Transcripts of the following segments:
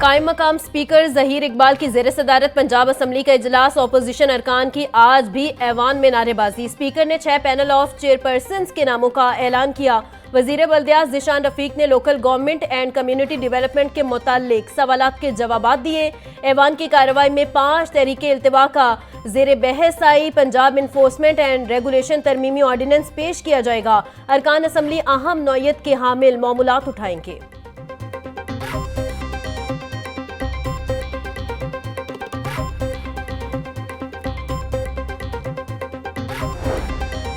कायम मकाम स्पीकर जहीर इकबाल की जेर सदारत पंजाब असम्बली का इजलास, ऑपोजिशन अरकान की आज भी ऐवान में नारेबाजी। स्पीकर ने 6 पैनल ऑफ चेयरपर्सन्स के नामों का ऐलान किया। वजीर बल्दियात ज़ीशान रफीक ने local government and community development के मुताल्लिक सवालात के जवाबात दिए। ऐवान की कार्रवाई में 5 तहरीके इल्तिवा का जेर बहस आई। पंजाब इन्फोर्समेंट एंड रेगुलेशन तरमीमी ऑर्डिनेंस पेश किया जाएगा। अरकान असम्बली अहम नौयत के हामिल मामूलात उठाएंगे।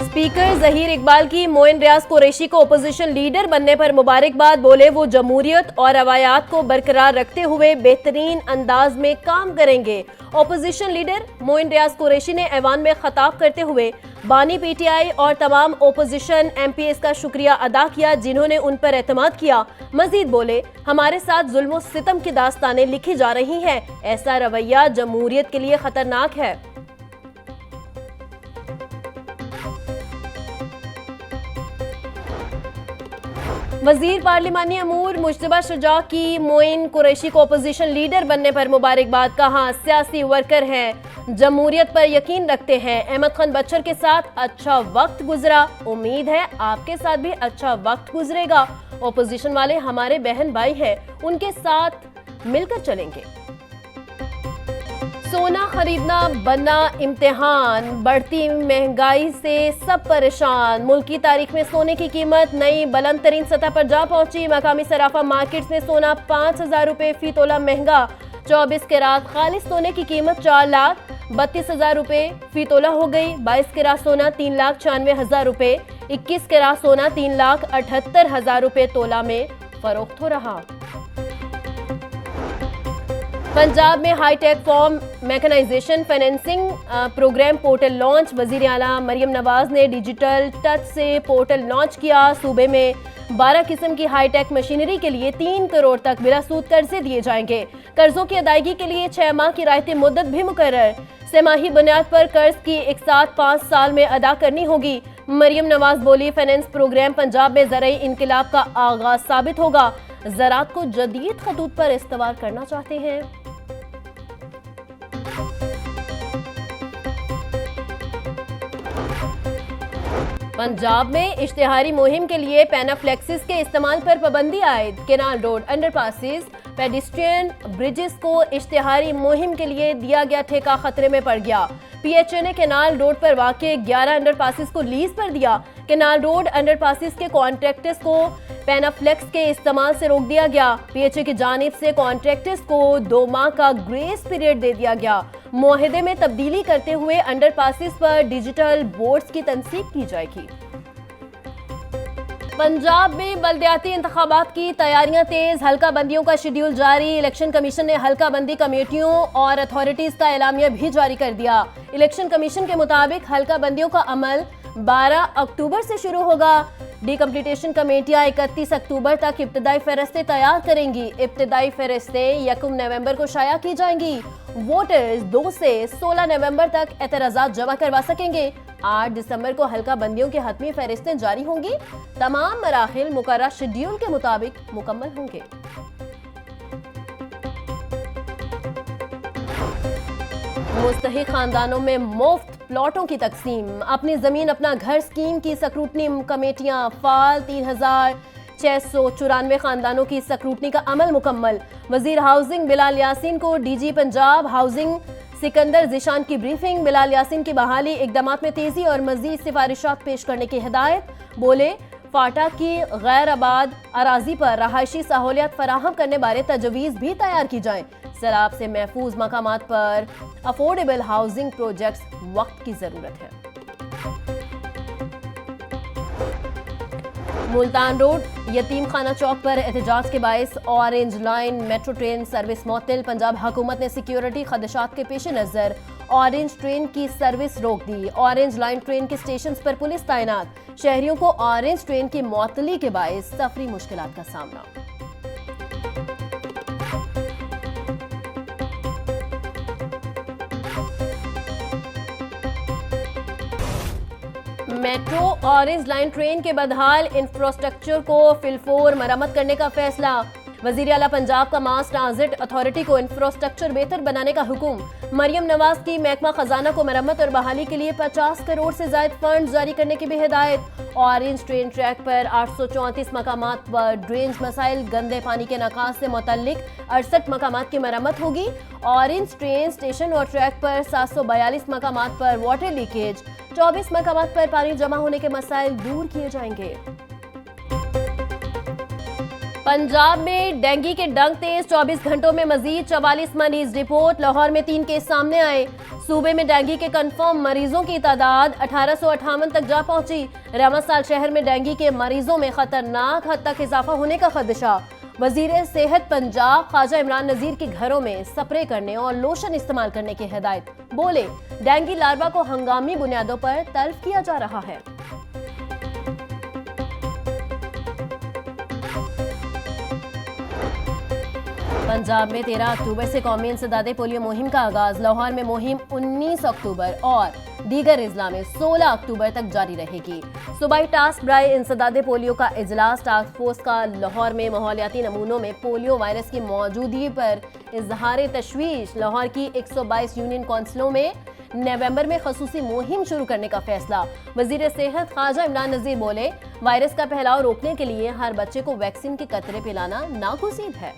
स्पीकर जहीर इकबाल की मोइन रियाज कुरैशी को ओपोजिशन लीडर बनने पर मुबारकबाद। बोले वो जमहूरियत और रवायात को बरकरार रखते हुए बेहतरीन अंदाज में काम करेंगे। ओपोजिशन लीडर मोइन रियाज कुरैशी ने ऐवान में खताब करते हुए बानी पीटीआई और तमाम ओपोजिशन एमपीएस का शुक्रिया अदा किया जिन्होंने उन पर एतमाद किया। मजीद बोले, हमारे साथ जुल्म और सितम की दास्तानें लिखी जा रही हैं। ऐसा रवैया जमहूरियत के लिए खतरनाक है। वजीर पार्लिमानी अमूर मुश्तबा शुजा की मोइन कुरैशी को ओपोजिशन लीडर बनने पर मुबारकबाद। कहा, सियासी वर्कर हैं, जमहूरियत पर यकीन रखते हैं। अहमद खान बच्चर के साथ अच्छा वक्त गुजरा, उम्मीद है आपके साथ भी अच्छा वक्त गुजरेगा। ओपोजिशन वाले हमारे बहन भाई हैं, उनके साथ मिलकर चलेंगे। सोना खरीदना बना इम्तिहान, बढ़ती महंगाई से सब परेशान। मुल्क की तारीख में सोने की कीमत नई बुलंद तरीन सतह पर जा पहुंची। मकामी सराफा मार्केट्स में सोना 5,000 रुपये फी तोला महंगा। 24 कैरात खालिस सोने की कीमत 4,32,000 रुपये फी तोला हो गई। 22 कैरात सोना 3,96,000 रुपये, 21 कैरात सोना 3,78,000 रुपये तोला में फरोख्त हो रहा। पंजाब में hitech farm mechanisation financing programme portal launch. वजीर आला मरियम नवाज ने डिजिटल टच से पोर्टल लॉन्च किया। सूबे में 12 किस्म की हाईटेक मशीनरी के लिए 3 करोड़ तक बिला सूद कर्जे दिए जाएंगे। कर्जों की अदायगी के लिए 6 माह की रायती मुद्दत भी मुकर्रर। सेमाही बुनियाद पर कर्ज की एक साथ 5 साल में अदा करनी होगी। मरियम नवाज बोली, फाइनेंस प्रोग्राम पंजाब में ज़राई इनकलाब का आगाज साबित होगा। ज़राअत को जदीद खतूत पर इस्तेमाल करना चाहते हैं। पंजाब में इश्तिहारी मुहिम के लिए पैनाफ्लेक्सिस के इस्तेमाल पर पाबंदी आयद। केनाल रोड, अंडरपासिस, पेडिस्ट्रियन ब्रिजेस को इश्तिहारी मुहिम के लिए दिया गया ठेका खतरे में पड़ गया। पीएचए ने केनाल रोड पर वाक़े 11 अंडरपासिस को लीज पर दिया। केनाल रोड अंडरपासिस के कॉन्ट्रैक्टर्स को पैनाफ्लेक्स के इस्तेमाल से रोक दिया गया। पीएचए की जानिब से कॉन्ट्रैक्टर्स को 2 माह का ग्रेस पीरियड दे दिया गया। मुआहदे में तब्दीली करते हुए अंडरपासिस पर डिजिटल बोर्ड्स की तनसीब की जाएगी। पंजाब में बल्दियाती इंतखाबात की तैयारियां तेज, हल्का बंदियों का शेड्यूल जारी। इलेक्शन कमीशन ने हल्का बंदी कमेटियों और अथॉरिटीज का एलामिया भी जारी कर दिया। इलेक्शन कमीशन के मुताबिक हल्का बंदियों का अमल 12 अक्टूबर से शुरू होगा। डीकम्प्लीटेशन कमेटियां 31 अक्टूबर तक इब्तदाई फहरिस्तें तैयार करेंगी। इब्तदाई फहरिस्तें 1 नवंबर को शाया की जाएंगी। वोटर्स 2 से 16 नवंबर तक एतराज़ात जमा करवा सकेंगे। 8 दिसंबर को हल्का बंदियों की हतमी फहरिस्तें जारी होंगी। तमाम मराहिल मुकर्रर शेड्यूल के मुताबिक मुकम्मल होंगे। मुस्तहिक खानदानों में मुफ्त प्लॉटों की तकसीम। अपनी जमीन अपना घर स्कीम की स्क्रूटनी कमेटियां फाल। 3,694 खानदानों की स्क्रूटनी का अमल मुकम्मल। वजीर हाउसिंग बिलाल यासीन को डीजी पंजाब हाउसिंग सिकंदर ज़ीशान की ब्रीफिंग। बिलाल यासीन की बहाली इकदामात में तेजी और मजीद सिफारिशात पेश करने की हिदायत। बोले, फाटा की गैर आबाद अराजी पर रहायशी सहूलियत फराहम करने बारे तजवीज़ भी तैयार की जाए। सैलाब से महफूज मकामात पर अफोर्डेबल हाउसिंग प्रोजेक्ट्स वक्त की जरूरत है। मुल्तान रोड यतीम खाना चौक पर एहतजाज के बायस orange line metro train service मअतल। पंजाब हुकूमत ने सिक्योरिटी खदशात के पेश नज़र ऑरेंज ट्रेन की सर्विस रोक दी। ऑरेंज लाइन ट्रेन के स्टेशन पर पुलिस तैनात। शहरियों को ऑरेंज ट्रेन की मअतली के बायस सफरी मुश्किलात का सामना। मेट्रो ऑरेंज लाइन ट्रेन के बदहाल इंफ्रास्ट्रक्चर को फिलफोर मरम्मत करने का फैसला। वजीर आला पंजाब का मास ट्रांजिट अथॉरिटी को इंफ्रास्ट्रक्चर बेहतर बनाने का हुक्म। मरियम नवाज की महकमा खजाना को मरम्मत और बहाली के लिए 50 करोड़ से ज्यादा फंड जारी करने की भी हिदायत। ऑरेंज ट्रेन ट्रैक पर 834 मकामात पर ड्रेनेज मसाइल, गंदे पानी के नकाज से मुतल्लिक 68 मकामात की मरम्मत होगी। ऑरेंज ट्रेन स्टेशन और ट्रैक पर 742 मकामात पर वाटर लीकेज, 24 मकामात पर पानी जमा होने के मसाइल दूर किए जाएंगे। पंजाब में डेंगू के डंक तेज, 24 घंटों में मजीद 44 मरीज रिपोर्ट। लाहौर में 3 केस सामने आए। सूबे में डेंगू के कंफर्म मरीजों की तादाद 1858 तक जा पहुंची। रहमतसाल शहर में डेंगू के मरीजों में खतरनाक हद तक इजाफा होने का खदशा। वजीर सेहत पंजाब ख्वाजा इमरान नजीर के घरों में स्प्रे करने और लोशन इस्तेमाल करने की हिदायत। बोले, डेंगू लार्वा को हंगामी बुनियादों पर तल्फ किया जा रहा है। पंजाब में 13 अक्टूबर से कौमी इंसदादे पोलियो मुहिम का आगाज। लाहौर में मुहिम 19 अक्टूबर और दीगर अजला में 16 अक्टूबर तक जारी रहेगी। सूबाई टास्क बराए इंसदादे पोलियो का इजलास टास्क फोर्स का लाहौर में माहौलियाती नमूनों में पोलियो वायरस की मौजूदगी पर इजहार तशवीश। लाहौर की 122 यूनियन काउंसिलों में नवंबर में खसूसी मुहिम शुरू करने का फैसला। वजीर सेहत ख्वाजा इमरान नजीर बोले, वायरस का फैलाव रोकने के लिए हर बच्चे को वैक्सीन के कतरे पिलाना नागुज़ीर है।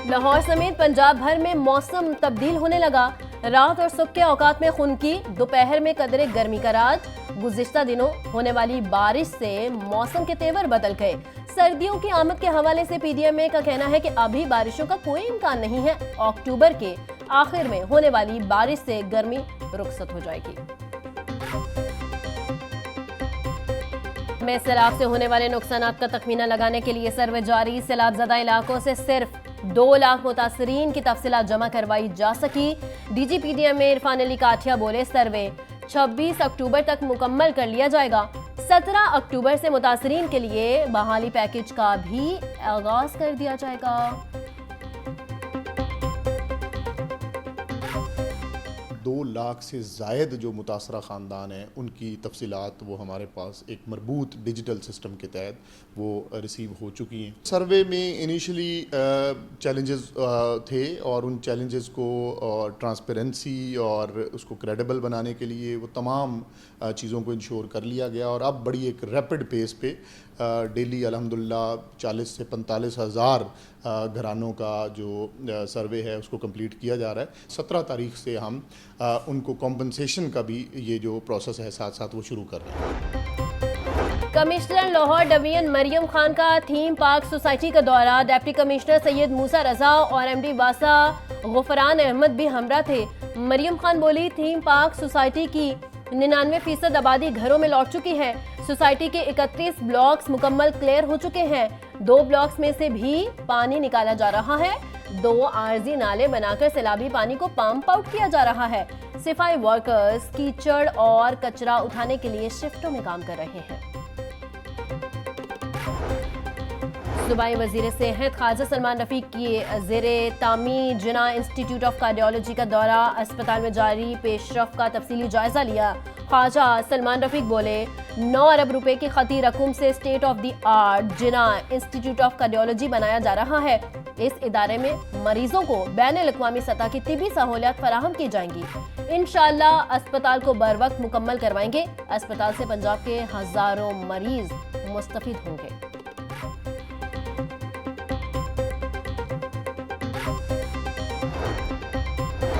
लाहौर समेत पंजाब भर में मौसम तब्दील होने लगा। रात और सुबह के औकात में खुनकी, दोपहर में कदरे गर्मी का राज। गुज़िश्ता दिनों होने वाली बारिश से मौसम के तेवर बदल गए। सर्दियों की आमद के हवाले से पीडीएमए का कहना है कि अभी बारिशों का कोई इम्कान नहीं है। अक्टूबर के आखिर में होने वाली बारिश से गर्मी रुखसत हो जाएगी। में सैलाब से होने वाले नुकसानात का तखमीना लगाने के लिए सर्वे जारी। सैलाब ज़दा इलाकों से सिर्फ 2 लाख मुतासरीन की तफसीलात जमा करवाई जा सकी। डीजी पीडीएमए इरफान अली काठिया बोले, सर्वे 26 अक्टूबर तक मुकम्मल कर लिया जाएगा। 17 अक्टूबर से मुतासरीन के लिए बहाली पैकेज का भी आगाज कर दिया जाएगा। 2 लाख से ज़ायद जो मुतासरा ख़ानदान हैं उनकी तफसीलात वो हमारे पास एक मरबूत डिजिटल सिस्टम के तहत वो रिसीव हो चुकी हैं। सर्वे में इनिशियली चैलेंजेस थे और उन चैलेंजेस को ट्रांसपेरेंसी और उसको क्रेडिबल बनाने के लिए वो तमाम चीज़ों को इंश्योर कर लिया गया और अब बड़ी एक रैपिड पेस पे डेली अल्हम्दुलिल्लाह 40 से 45 हज़ार घरानों का जो सर्वे है उसको कंप्लीट किया जा रहा है। 17 तारीख से हम उनको कॉम्पनसेशन का भी ये जो प्रोसेस है साथ साथ वो शुरू कर रहे हैं। कमिश्नर लाहौर डिवीजन मरियम खान का थीम पार्क सोसाइटी का दौरा। डिप्टी कमिश्नर सैयद मूसा रजा और एमडी वासा गुफरान अहमद भी हमरा थे। मरियम खान बोली, थीम पार्क सोसाइटी की 99% आबादी घरों में लौट चुकी है। सोसाइटी के 31 ब्लॉक्स मुकम्मल क्लियर हो चुके हैं। 2 ब्लॉक्स में से भी पानी निकाला जा रहा है। 2 आरजी नाले बनाकर सैलाबी पानी को पंप आउट किया जा रहा है। सफाई वर्कर्स कीचड़ और कचरा उठाने के लिए शिफ्टों में काम कर रहे हैं। सूबाई वजीर सेहत ख्वाजा सलमान रफीक की ज़ेरे तामीर जिना इंस्टीट्यूट ऑफ कार्डियोलॉजी का दौरा। अस्पताल में जारी पेशरफ का तफसीली जायजा लिया। ख्वाजा सलमान रफीक बोले, 9 अरब रुपए की खती रकूम से state of the art Jinnah institute of cardiology बनाया जा रहा है। इस इदारे में मरीजों को बैनुल-अक़वामी सतह की तिबी सहूलियत फराहम की जाएंगी। इंशाअल्लाह अस्पताल को बर वक्त मुकम्मल करवाएंगे। अस्पताल से पंजाब के हजारों मरीज मुस्तफीद होंगे।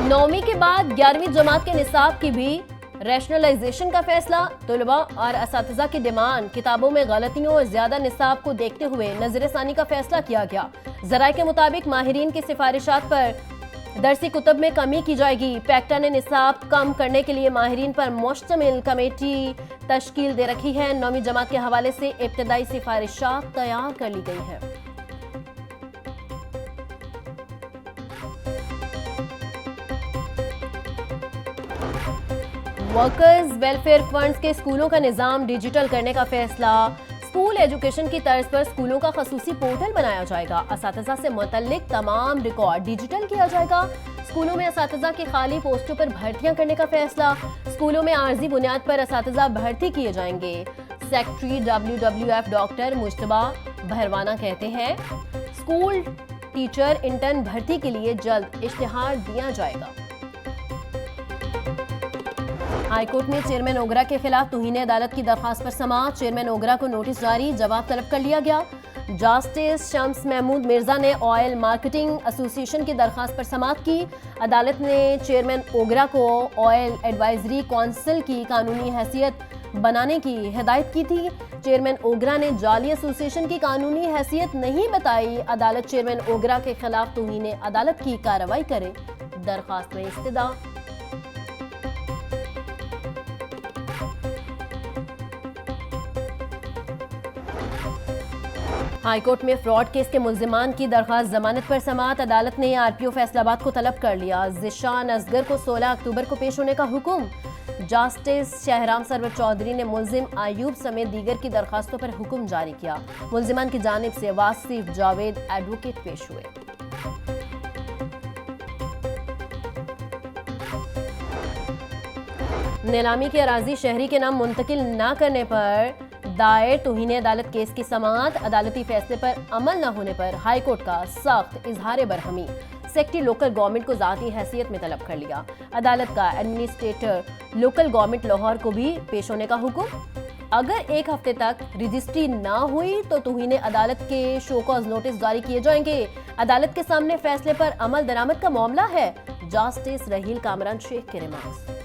नौवीं के बाद 11वीं जमात के निसाब की भी रैशनलाइजेशन का फैसला। तुलबा और असातिज़ा की डिमांड, किताबों में गलतियों और ज्यादा निसाब को देखते हुए नजरसानी का फैसला किया गया। ज़राए के मुताबिक माहिरीन की सिफारिशात पर दरसी कुतब में कमी की जाएगी। पैक्टा ने निसाब कम करने के लिए माहिरीन पर मुश्तमिल कमेटी तश्कील दे रखी है। 9वीं जमात के हवाले से इब्तदाई सिफारिशात तैयार कर ली गई है। वर्कर्स वेलफेयर फंड्स के स्कूलों का निज़ाम डिजिटल करने का फैसला। स्कूल एजुकेशन की तर्ज पर स्कूलों का खसूसी पोर्टल बनाया जाएगा। असातिज़ा से मुतल्लिक तमाम रिकॉर्ड डिजिटल किया जाएगा। स्कूलों में असातिज़ा की खाली पोस्टों पर भर्तियां करने का फैसला। स्कूलों में आर्जी बुनियाद पर असातिज़ा भर्ती किए जाएंगे। सेक्रेटरी WWF डॉक्टर मुश्तबा भरवाना कहते हैं स्कूल टीचर इंटर्न भर्ती के लिए जल्द इश्तिहार दिया जाएगा। हाईकोर्ट में चेयरमैन ओगरा के खिलाफ तौहीन अदालत की दरखास्त पर समाअत। चेयरमैन ओगरा को नोटिस जारी, जवाब तलब कर लिया गया। जस्टिस शम्स महमूद मिर्जा ने ऑयल मार्केटिंग एसोसिएशन की दरखास्त पर समाअत की। अदालत ने चेयरमैन ओगरा को ऑयल एडवाइजरी काउंसिल की कानूनी हैसियत बनाने की हिदायत की थी। चेयरमैन ओगरा ने जाली एसोसिएशन की कानूनी हैसियत नहीं बताई। अदालत चेयरमैन ओगरा के खिलाफ तौहीन अदालत की कार्रवाई करे, दरखास्त में इस्तदा। हाईकोर्ट में फ्रॉड केस के मुल्जिमान की दरखास्त जमानत पर समाअत। अदालत ने आरपीओ फैसलाबाद को तलब कर लिया। ज़िशान असगर को 16 अक्टूबर को पेश होने का हुक्म। जस्टिस शहराम सरवर चौधरी ने मुल्जिम आयूब समेत दीगर की दरखास्तों पर हुक्म जारी किया। मुल्जिमान की जानिब से वासिफ जावेद एडवोकेट पेश हुए। नीलामी की अराजी शहरी के नाम मुंतकिल न करने पर दायर तौहीन अदालत केस की समाअत। अदालती फैसले पर अमल न होने पर हाईकोर्ट का सख्त इजहार बरहमी। सेक्रेटरी लोकल गवर्नमेंट को जाती हैसियत में तलब कर लिया। अदालत का एडमिनिस्ट्रेटर लोकल गवर्नमेंट लाहौर को भी पेश होने का हुक्म। अगर 1 हफ्ते तक रजिस्ट्री ना हुई तो तौहीन अदालत के शो कॉज नोटिस जारी किए जाएंगे। अदालत के सामने फैसले पर अमल दरामद का मामला है। जस्टिस रहील कामरान शेख के रिमार्क्स।